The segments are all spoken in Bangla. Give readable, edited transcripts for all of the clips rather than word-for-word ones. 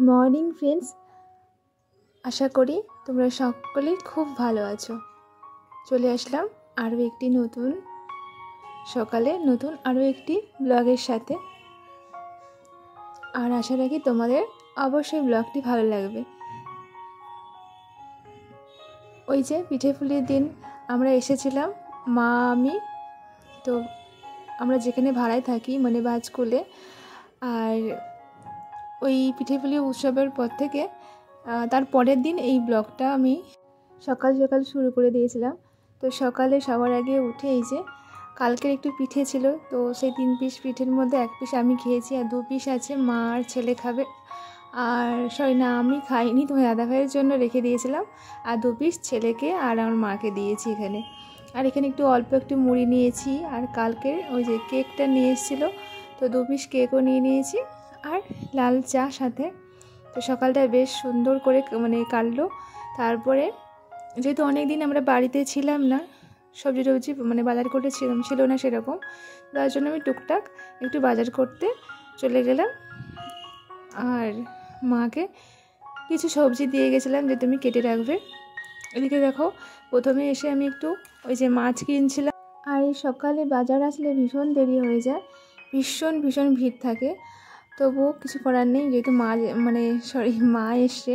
মর্নিং ফ্রেন্ডস, আশা করি তোমরা সকলেই খুব ভালো আছো। চলে আসলাম আরও একটি নতুন সকালে নতুন আরও একটি ব্লগের সাথে। আর আশা রাখি তোমাদের অবশ্যই ব্লগটি ভালো লাগবে। ওই যে পিঠে পুলির দিন আমরা এসেছিলাম মা আমি, তো আমরা যেখানে ভাড়ায় থাকি মানে বাজকুলে। আর ওই পিঠে পুলি উৎসবের পর থেকে তার পরের দিন এই ব্লগটা আমি সকাল সকাল শুরু করে দিয়েছিলাম। তো সকালে সবার আগে উঠে এই যে কালকের একটু পিঠে ছিল, তো সেই 3 পিস পিঠের মধ্যে 1 পিস আমি খেয়েছি আর 2 পিস আছে মা আর ছেলে খাবে। আর না, আমি খাইনি, তোমার দাদা ভাইয়ের জন্য রেখে দিয়েছিলাম। আর 2 পিস ছেলেকে আর আমার মাকে দিয়েছি এখানে। আর এখানে অল্প একটু মুড়ি নিয়েছি। আর কালকের ওই যে কেকটা নিয়ে এসেছিলো, তো 2 পিস কেকও নিয়ে নিয়েছি আর লাল চা সাথে। তো সকালটা বেশ সুন্দর করে কাটলো। তারপরে যেহেতু অনেক দিন আমরা বাড়িতে ছিলাম না, সবজি টবজি বাজার করতে ছিল না সেরকম, তার জন্য আমি টুকটাক একটু বাজার করতে চলে গেলাম। আর মাকে কিছু সবজি দিয়ে গেছিলাম যে তুমি কেটে রাখবে। এদিকে দেখো, প্রথমে এসে আমি একটু ওই যে মাছ কিনছিলাম। আর এই সকালে বাজার আসলে ভীষণ দেরি হয়ে যায়, ভীষণ ভিড় থাকে। তবুও কিছু করার নেই, যেহেতু মা এসছে,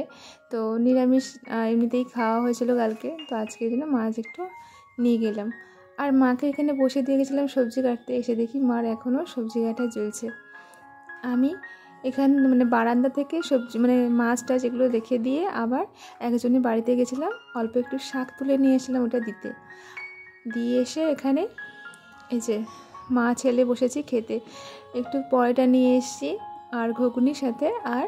তো নিরামিষ এমনিতেই খাওয়া হয়েছিল কালকে, তো আজকের জন্য মাছ একটু নিয়ে গেলাম। আর মাকে এখানে বসে দিয়ে গেছিলাম সবজি কাটতে। এসে দেখি মার এখনও সবজি কাটা চলছে। আমি এখানে বারান্দা থেকে সবজি মাছ টাছ এগুলো দেখে দিয়ে আবার একজনের বাড়িতে গেছিলাম, অল্প একটু শাক তুলে নিয়ে এসেছিলাম ওটা দিয়ে এসে এখানে এই যে মা ছেলে বসেছি খেতে। একটু পরোটা নিয়ে এসেছি আর ঘুগনির সাথে, আর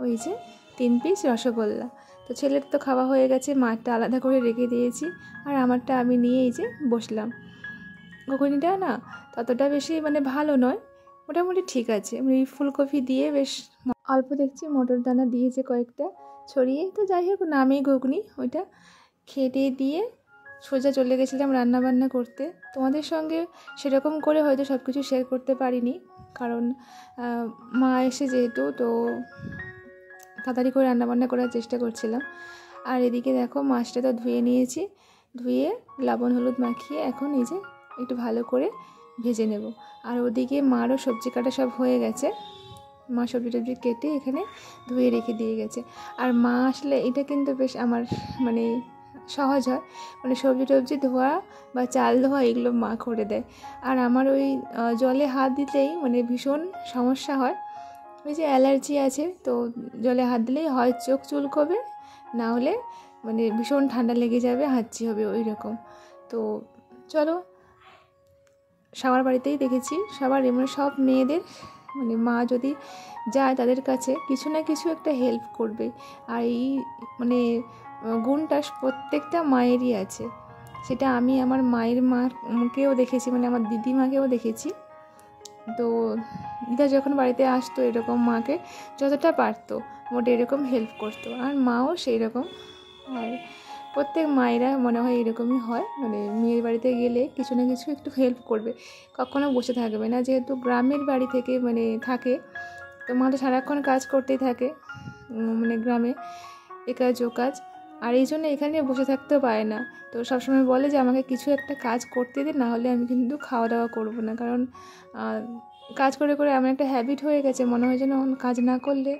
ওই যে 3 পিস রসগোল্লা। তো ছেলের তো খাওয়া হয়ে গেছে, মারটা আলাদা করে রেখে দিয়েছি আর আমারটা আমি নিয়ে এই যে বসলাম। ঘুগনিটা না ততটা বেশি ভালো নয়, মোটামুটি ঠিক আছে। ফুলকপি দিয়ে বেশ অল্প দেখছি মটর দানা দিয়েছে কয়েকটা ছড়িয়ে, তো যাই হোক নামেই ঘুগনি। ওইটা খেয়ে দিয়ে সোজা চলে গেছিলাম রান্নাবান্না করতে। তোমাদের সঙ্গে সেরকম করে হয়তো সব কিছু শেয়ার করতে পারিনি, কারণ মা এসে যেহেতু, তো তাড়াতাড়ি করে রান্নাবান্না করার চেষ্টা করছিলাম। আর এদিকে দেখো মাছটা তো ধুয়ে নিয়েছি, ধুয়ে লবণ হলুদ মাখিয়ে এখন এই যে একটু ভালো করে ভেজে নেব। আর ওদিকে মারও সবজি কাটা সব হয়ে গেছে, মা সবজি টবজি কেটে এখানে ধুয়ে রেখে দিয়ে গেছে। আর মা আসলে এটা কিন্তু বেশ আমার সহজ হয়, সবজি টবজি ধোয়া বা চাল ধোয়া এগুলো মা করে দেয়। আর আমার ওই জলে হাত দিতেই ভীষণ সমস্যা হয়, ওই যে অ্যালার্জি আছে, তো জলে হাত দিলেই হয় চোখ চুলকবে, না হলে ভীষণ ঠান্ডা লেগে যাবে, হাঁচি হবে ওই রকম। তো চলো, সবার বাড়িতেই দেখেছি সবার সব মেয়েদের মা যদি যায় তাদের কাছে কিছু না কিছু একটা হেল্প করবে। আর এই গুণটা প্রত্যেকটা মায়েরই আছে। সেটা আমি আমার মায়ের মাকেও দেখেছি, আমার দিদিমাকেও দেখেছি। তো দিদা যখন বাড়িতে আসতো এরকম মাকে যতটা পারতো মোটে এরকম হেল্প করতো, আর মাও সেই রকম। আর প্রত্যেক মায়েরা মনে হয় এরকমই হয়, মেয়ের বাড়িতে গেলে কিছু না কিছু একটু হেল্প করবে, কখনো বসে থাকবে না। যেহেতু গ্রামের বাড়ি থেকে থাকে, তো মা তো সারাক্ষণ কাজ করতেই থাকে, গ্রামে এ কাজ ও কাজ। আর এই জন্য এখানে বসে থাকতেও পারে না, তো সবসময় বলে যে আমাকে কিছু একটা কাজ করতে দে, না হলে আমি কিন্তু খাওয়া দাওয়া করবো না। কারণ কাজ করে করে আমার একটা হ্যাবিট হয়ে গেছে, মনে হয় যেন কাজ না করলে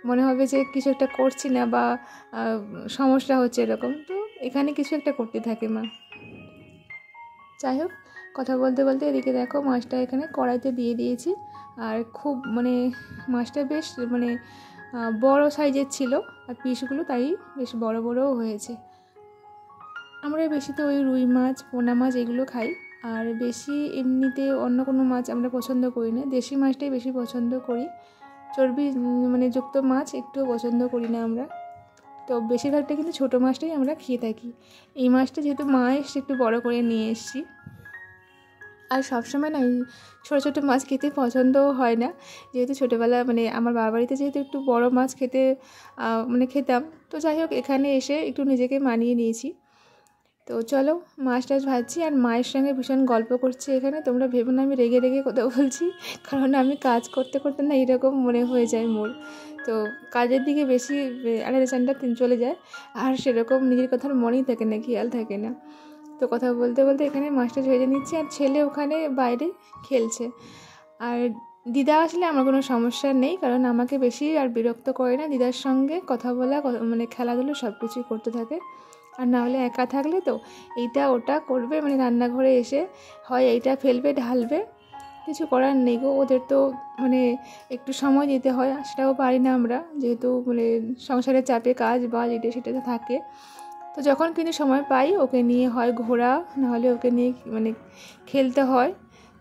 মনে হবে যে কিছু একটা করছি না বা সমস্যা হচ্ছে এরকম। তো এখানে কিছু একটা করতে থাকে মা। যাই হোক, কথা বলতে বলতে এদিকে দেখো মাছটা এখানে কড়াইতে দিয়ে দিয়েছি। আর খুব মাছটা বেশ বড় সাইজের ছিল, আর পিসগুলো তাই বেশ বড় বড়ও হয়েছে। আমরা বেশি তো ওই রুই মাছ পোনা মাছ এগুলো খাই, আর বেশি এমনিতে অন্য কোনো মাছ আমরা পছন্দ করি না, দেশি মাছটাই বেশি পছন্দ করি। চর্বি যুক্ত মাছ একটুও পছন্দ করি না আমরা। তো বেশিরভাগটা কিন্তু ছোটো মাছটাই আমরা খেয়ে থাকি। এই মাছটা যেহেতু মা এসে একটু বড় করে নিয়ে এসেছি, আর সবসময় না এই ছোটো ছোটো মাছ খেতে পছন্দও হয় না, যেহেতু ছোটোবেলা আমার বাবার বাড়িতে যেহেতু একটু বড় মাছ খেতে খেতাম। তো যাই হোক, এখানে এসে একটু নিজেকে মানিয়ে নিয়েছি। তো চলো মাছ টাছ ভাজছি আর মায়ের সঙ্গে ভীষণ গল্প করছি এখানে। তোমরা ভেবো না আমি রেগে রেগে কথা বলছি, কারণ আমি কাজ করতে করতে না এরকম মনে হয়ে যায় মোর। তো কাজের দিকে বেশি অ্যাটেনশনটা চলে যায়, আর সেরকম নিজের কথার মনেই থাকে না, খেয়াল থাকে না। তো কথা বলতে বলতে এখানে মাছটা ভেজে নিচ্ছি, আর ছেলে ওখানে বাইরে খেলছে। আর দিদা আসলে আমার কোনো সমস্যা নেই, কারণ আমাকে বেশি আর বিরক্ত করে না। দিদার সঙ্গে কথা বলা, মানে খেলাধুলো সব কিছুই করতে থাকে। আর না হলে একা থাকলে তো এইটা ওটা করবে, মানে রান্নাঘরে এসে হয় এইটা ফেলবে ঢালবে, কিছু করার নেই গো। ওদের তো মানে একটু সময় দিতে হয়, সেটাও পারি না আমরা, যেহেতু মানে সংসারের চাপে কাজ বাজ এটা সেটাতে থাকে। তো যখন কিন্তু সময় পাই ওকে নিয়ে হয় ঘোরা, নাহলে ওকে নিয়ে মানে খেলতে হয়।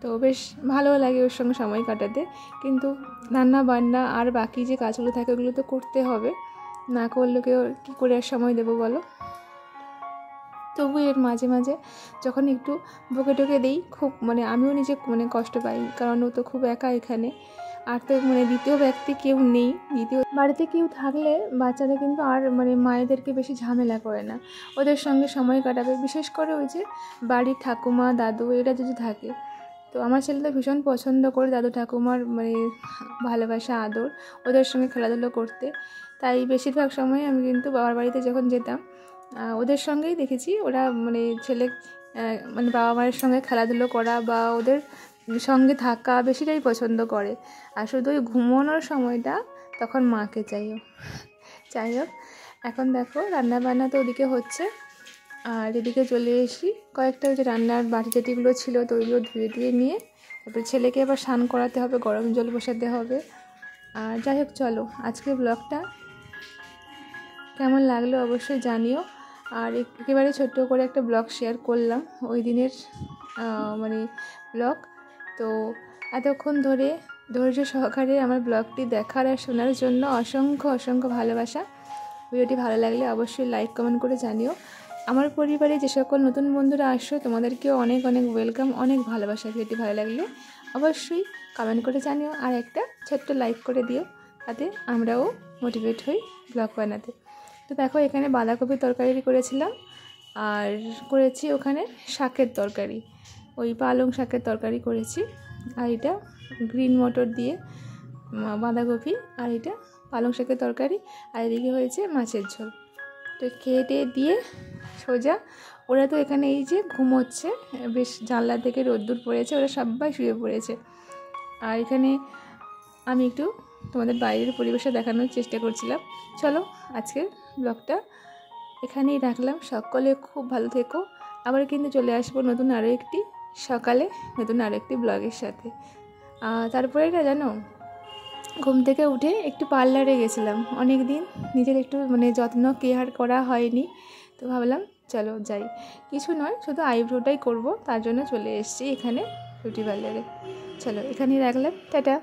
তো বেশ ভালো লাগে ওর সঙ্গে সময় কাটাতে। কিন্তু রান্না বান্না আর বাকি যে কাজগুলো থাকে ওগুলো তো করতে হবে, না করলে কেউ কী করে আর সময় দেবো বলো। তবু এর মাঝে মাঝে যখন একটু বকে টকে দিই, খুব মানে আমিও নিজে মানে কষ্ট পাই, কারণ ও তো খুব একা এখানে। আর তো মানে দ্বিতীয় ব্যক্তি কেউ নেই। দ্বিতীয় বাড়িতে কেউ থাকলে বাচ্চারা কিন্তু আর মানে মায়েদেরকে বেশি ঝামেলা করে না, ওদের সঙ্গে সময় কাটাবে। বিশেষ করে ওই যে বাড়ির ঠাকুমা দাদু এরা যদি থাকে, তো আমার ছেলে তো ভীষণ পছন্দ করে দাদু ঠাকুমার মানে ভালোবাসা আদর, ওদের সঙ্গে খেলাধুলো করতে। তাই বেশিরভাগ সময় আমি কিন্তু বাবার বাড়িতে যখন যেতাম ওদের সঙ্গেই দেখেছি, ওরা মানে ছেলে মানে বাবা মায়ের সঙ্গে খেলাধুলো করা বা ওদের সঙ্গে থাকা বেশিটাই পছন্দ করে। আর শুধু ওই ঘুমানোর সময়টা তখন মাকে চাইও। যাই হোক, এখন দেখো রান্না বান্না তো ওদিকে হচ্ছে, আর এদিকে চলে এসি কয়েকটা ওই যে রান্নার বাটি টাটিগুলো ছিল তো ওইগুলো ধুয়ে দিয়ে নিয়ে তারপরে ছেলেকে আবার স্নান করাতে হবে, গরম জল বসাতে হবে। আর যাই হোক চলো, আজকে ব্লগটা কেমন লাগলো অবশ্যই জানিও। আর একেবারে ছোট্ট করে একটা ব্লগ শেয়ার করলাম ওই দিনের মানে ব্লগ। তো এতক্ষণ ধরে ধৈর্য সহকারে আমার ব্লগটি দেখার আর শোনার জন্য অসংখ্য অসংখ্য ভালোবাসা। ভিডিওটি ভালো লাগলে অবশ্যই লাইক কমেন্ট করে জানিও। আমার পরিবারে যে সকল নতুন বন্ধুরা আসছো তোমাদেরকেও অনেক অনেক ওয়েলকাম, অনেক ভালোবাসা। ভিডিওটি ভালো লাগলে অবশ্যই কমেন্ট করে জানিও, আর একটা ছোট্ট লাইক করে দিও, তাতে আমরাও মোটিভেট হই ব্লগ বানাতে। তো দেখো এখানে বাঁধাকপির তরকারি করেছিলাম, আর করেছি ওখানে শাকের তরকারি, ওই পালং শাকের তরকারি করেছি। আর এটা গ্রিন মটর দিয়ে বাঁধাকপি, আর এটা পালং শাকের তরকারি, আর এদিকে হয়েছে মাছের ঝোল। তো খেয়ে দিয়ে সোজা ওরা তো এখানে এই যে ঘুমোচ্ছে, বেশ জানলা থেকে রোদ্দুর পড়েছে, ওরা সবাই শুয়ে পড়েছে। আর এখানে আমি একটু তোমাদের বাইরের পরিবেশটা দেখানোর চেষ্টা করছিলাম। চলো আজকের ব্লগটা এখানেই রাখলাম। সকলে খুব ভালো থেকো, আবার কিন্তু চলে আসবো নতুন আরও একটি সকালে নতুন আরও একটি ব্লগের সাথে। তারপরে এটা জানো, ঘুম থেকে উঠে একটু পার্লারে গেছিলাম, অনেক দিন নিজের একটু মানে যত্ন কেয়ার করা হয়নি, তো ভাবলাম চলো যাই। কিছু নয়, শুধু আইব্রোটাই করব, তার জন্য চলে এসেছি এখানে বিউটি পার্লারে। চলো এখানেই রাখলাম, টাটা।